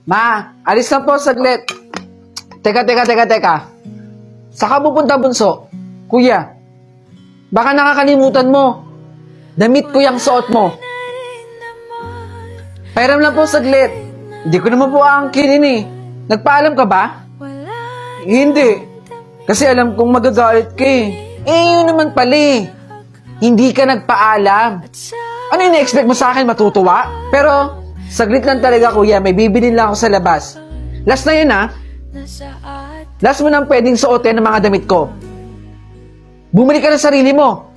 Ma, alis na po saglit. Teka. Saka pupunta, bunso? Kuya, baka nakakalimutan mo. Damit ko yung suot mo. Pairam lang po saglit. Hindi ko naman po aangkinin eh. Nagpaalam ka ba? Hindi. Kasi alam kong magagalit ka eh. Yun naman pala eh. Hindi ka nagpaalam. Ano yung na-expect mo sa akin, matutuwa? Pero, saglit lang talaga kuya, may bibilin lang ako sa labas. Last na yun ha. Last mo nang pwedeng suotin ng mga damit ko. Bumili ka ng sarili mo.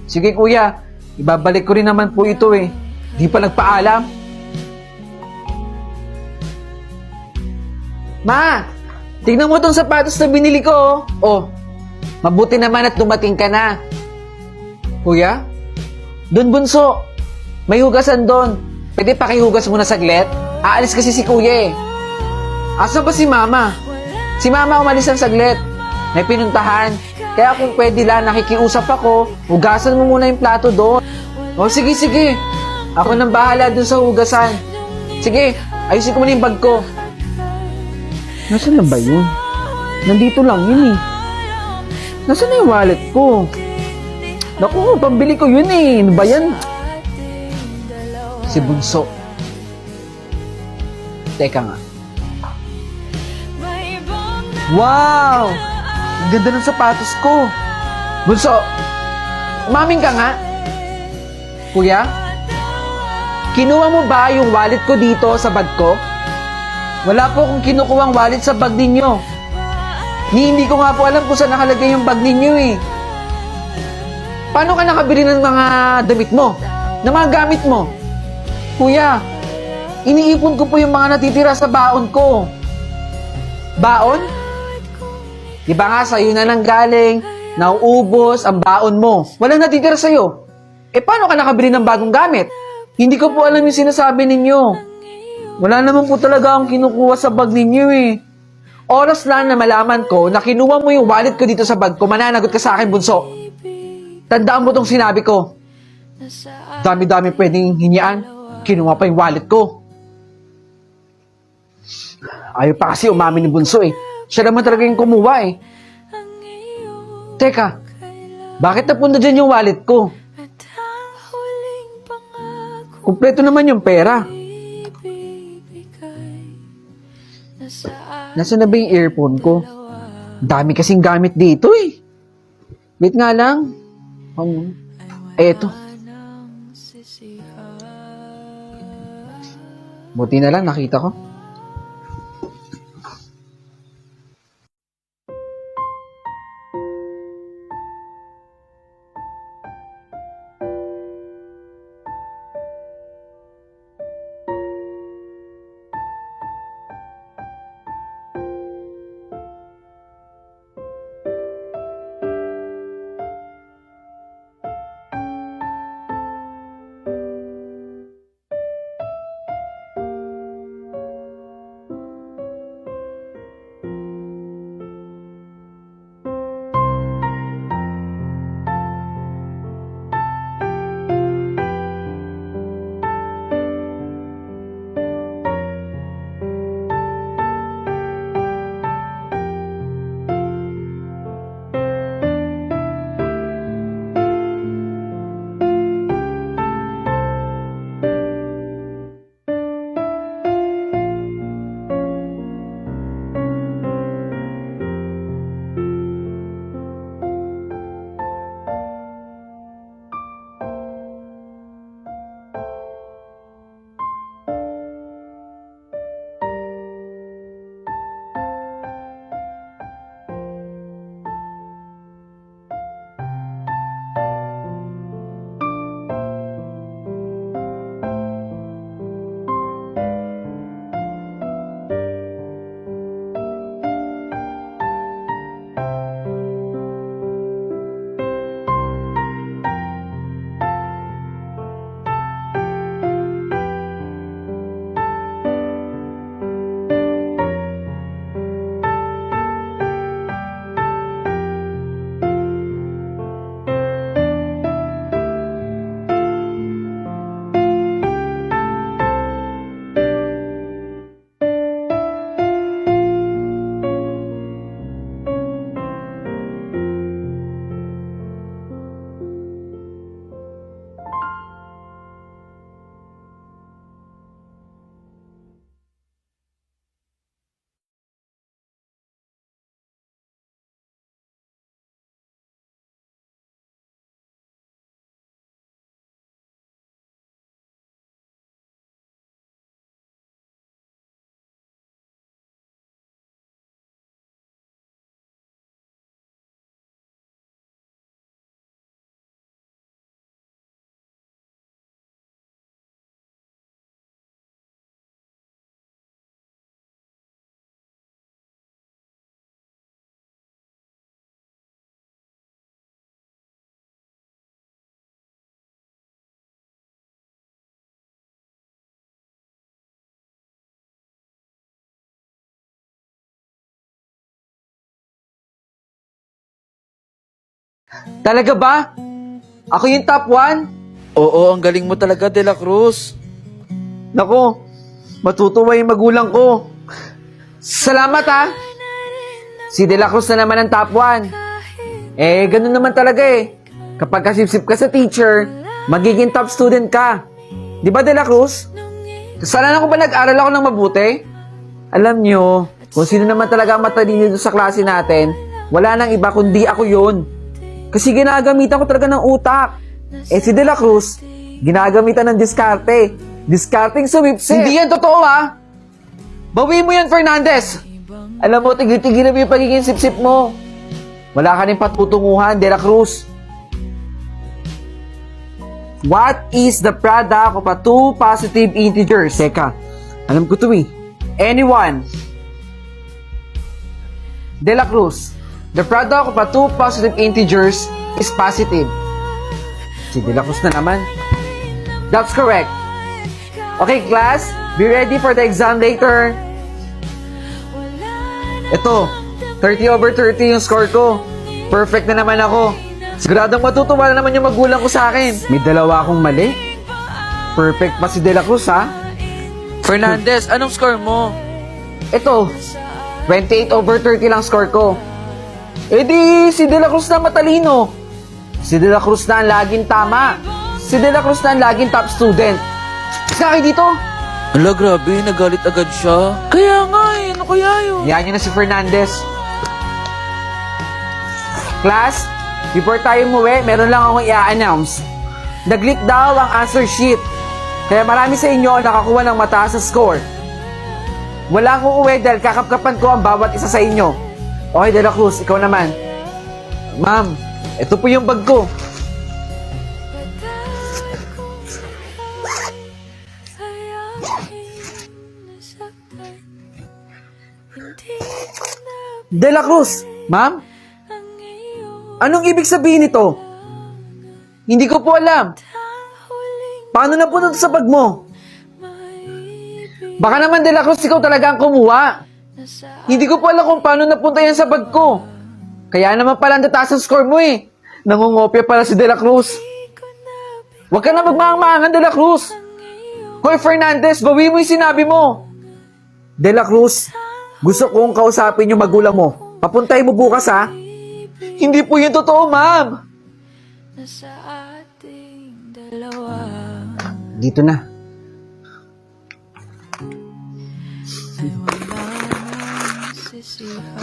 Sige kuya, ibabalik ko rin naman po ito eh. Di pa nagpaalam. Ma, tignan mo tong sapatos na binili ko. Oh, mabuti naman at dumating ka na. Kuya? Doon bunso. May hugasan doon. Pwede pakihugas muna saglit? Aalis kasi si kuya eh. Asa ba si mama? Si mama umalis ng saglit. May pinuntahan. Kaya kung pwede lang, nakikiusap ako, hugasan mo muna yung plato doon. Oh, sige. Ako nang bahala doon sa hugasan. Sige, ayusin ko muna yung bag ko. Nasaan na ba yun? Nandito lang yun eh. Nasaan na yung wallet ko? Naku, pambili ko yun eh. Ano ba yan? Si Bunso. Teka nga. Wow! Ang ganda ng sapatos ko. Bunso, umaming ka nga. Kuya, kinuha mo ba yung wallet ko dito sa bag ko? Wala po akong kinukuhang wallet sa bag ninyo. Hindi ko nga po alam kung saan nakalagay yung bag ninyo eh. Paano ka nakabili ng mga damit mo? Ng mga gamit mo? Kuya, iniipon ko po yung mga natitira sa baon ko. Baon? Di ba nga sa'yo na lang galing, nauubos ang baon mo. Walang natitira sa'yo. Paano ka nakabili ng bagong gamit? Hindi ko po alam yung sinasabi ninyo. Wala naman po talaga akong kinukuha sa bag ninyo eh. Oras lang na malaman ko na kinuha mo yung wallet ko dito sa bag ko, mananagot ka sa akin, Bunso. Tandaan mo tong sinabi ko. Dami-dami pwedeng hiniyaan. Kinuha pa yung wallet ko. Ayaw pa kasi umamin ni Bunso eh. Siya naman talaga yung kumuha eh. Teka, bakit napunta dyan yung wallet ko? Kumpleto naman yung pera. Nasaan na ba yung earphone ko? Dami kasing gamit dito eh. Wait nga lang. Eto. Buti na lang nakita ko. Talaga ba? Ako yung top 1? Oo, ang galing mo talaga, De La Cruz. Nako, matutuwa yung magulang ko. Salamat ha! Si De La Cruz na naman ang top 1. Eh, ganun naman talaga eh. Kapag kasipsip ka sa teacher, magiging top student ka. Di ba, De La Cruz? Kasalanan ko ba nag-aral ako ng mabuti? Alam nyo, kung sino naman talaga ang matalino dito sa klase natin, wala nang iba kundi ako yun. Kasi ginagamitan ko talaga ng utak. Eh si De La Cruz, ginagamitan ng diskarte. Discarding sumipsip. Hindi yan totoo ha. Bawiin mo yan, Fernandez. Alam mo, tigil-tigil mo yung pagiging sipsip mo. Wala ka rin patutunguhan, De La Cruz. What is the product of a two positive integers? Teka, alam ko to eh. Anyone? De La Cruz, the product of a two positive integers is positive. Si De La Cruz na naman. That's correct. Okay, class, be ready for the exam later. Ito, 30/30 yung score ko. Perfect na naman ako. Siguradong matutuwa na naman yung magulang ko sa akin. May dalawa akong mali. Perfect pa si De La Cruz, ha? Fernandez, anong score mo? Ito, 28/30 lang score ko. Eh di, si De La Cruz na matalino. Si De La Cruz na ang laging tama. Si De La Cruz na ang laging top student. Saka kayo dito. Ala, grabe, nagalit agad siya. Kaya nga eh, ano kaya yun? Yan yun na si Fernandez. Class, before tayo umuwi, meron lang akong i-announce. Nag-leak daw ang answer sheet. Kaya marami sa inyo ang nakakuha ng mataas na score. Wala akong uuwi dahil kakapkapan ko ang bawat isa sa inyo. Okay, De La Cruz, ikaw naman. Ma'am, ito po yung bag ko. De La Cruz, ma'am? Anong ibig sabihin nito? Hindi ko po alam. Paano na po ito sa bag mo? Baka naman, De La Cruz, ikaw talaga ang kumuha. Hindi ko po alam kung paano napunta yan sa bag ko. Kaya naman pala ang tataas ang score mo eh. Nangungopia pala si De La Cruz. Huwag ka na magmaang-maangan, De La Cruz. Hoy, Fernandez, bawi mo yung sinabi mo. De La Cruz, gusto kong kausapin yung magulang mo. Papuntay mo bukas, ha? Hindi po yun totoo, ma'am. Nasa ating dalawa. Dito na. Ay wala nang sisihan.